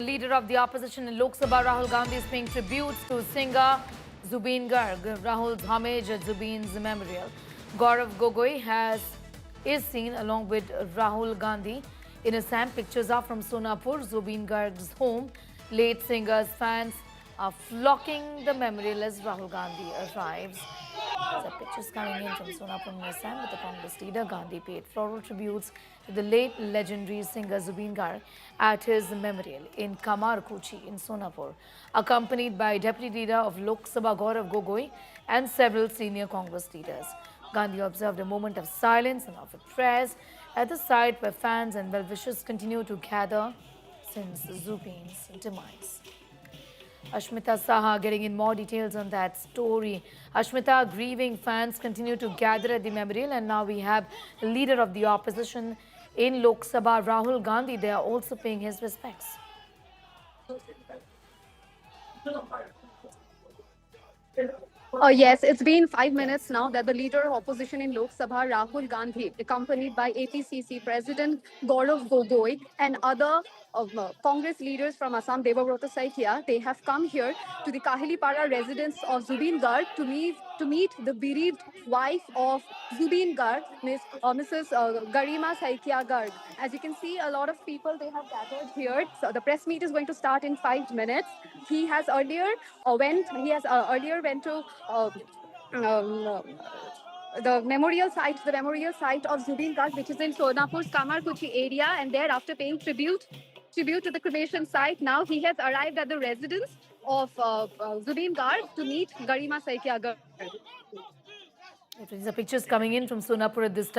Leader of the opposition in Lok Sabha, Rahul Gandhi, is paying tributes to singer Zubeen Garg. Rahul's homage at Zubeen's memorial. Gaurav Gogoi is seen along with Rahul Gandhi in Assam. Pictures are from Sonapur, Zubeen Garg's home. Late singer's fans are flocking the memorial as Rahul Gandhi arrives. The pictures coming in from Sonapur, Assam, with the Congress leader. Gandhi paid floral tributes to the late legendary singer Zubeen Garg at his memorial in Kamarkuchi in Sonapur, accompanied by Deputy Leader of Lok Sabha Gaurav Gogoi and several senior Congress leaders. Gandhi observed a moment of silence and offered prayers at the site where fans and well-wishers continue to gather since Zubeen's demise. Ashmita Saha getting in more details on that story. Ashmita, grieving fans continue to gather at the memorial, and now we have the leader of the opposition in Lok Sabha, Rahul Gandhi. They are also paying his respects. Yes, it's been 5 minutes now that the leader of opposition in Lok Sabha, Rahul Gandhi, accompanied by APCC President Gaurav Gogoi and other Congress leaders from Assam, Debabrata Saikia, they have come here to the Kahilipara residence of Zubeen Garg to meet the bereaved wife of Zubeen Garg, Mrs. Garima Saikia Garg. As you can see, a lot of people they have gathered here. So the press meet is going to start in 5 minutes. He has earlier went to um, the memorial site of Zubeen Garg, which is in Sonapur's Kamarkuchi area, and thereafter paying tribute to the cremation site. Now he has arrived at the residence of Zubeen Garg to meet Garima Saikia Garg. These are pictures coming in from Sonapur at this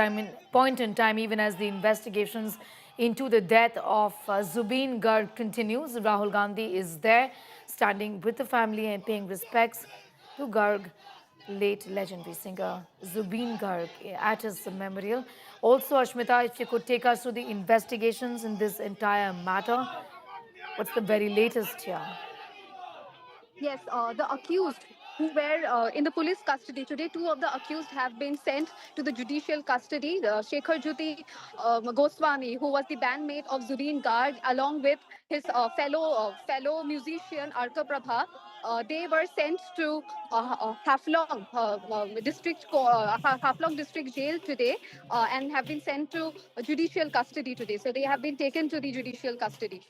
point in time, even as the investigations into the death of Zubeen Garg continues. Rahul Gandhi is there, standing with the family and paying respects to Garg, late legendary singer Zubeen Garg, at his memorial. Also, Ashmita, if you could take us through the investigations in this entire matter, what's the very latest here? Yes, the accused who were in the police custody today, two of the accused have been sent to the judicial custody. Shekhar Jyoti Goswami, who was the bandmate of Zubeen Garg, along with his fellow musician Arka Prabha, they were sent to Haflong district jail today, and have been sent to judicial custody today. So they have been taken to the judicial custody.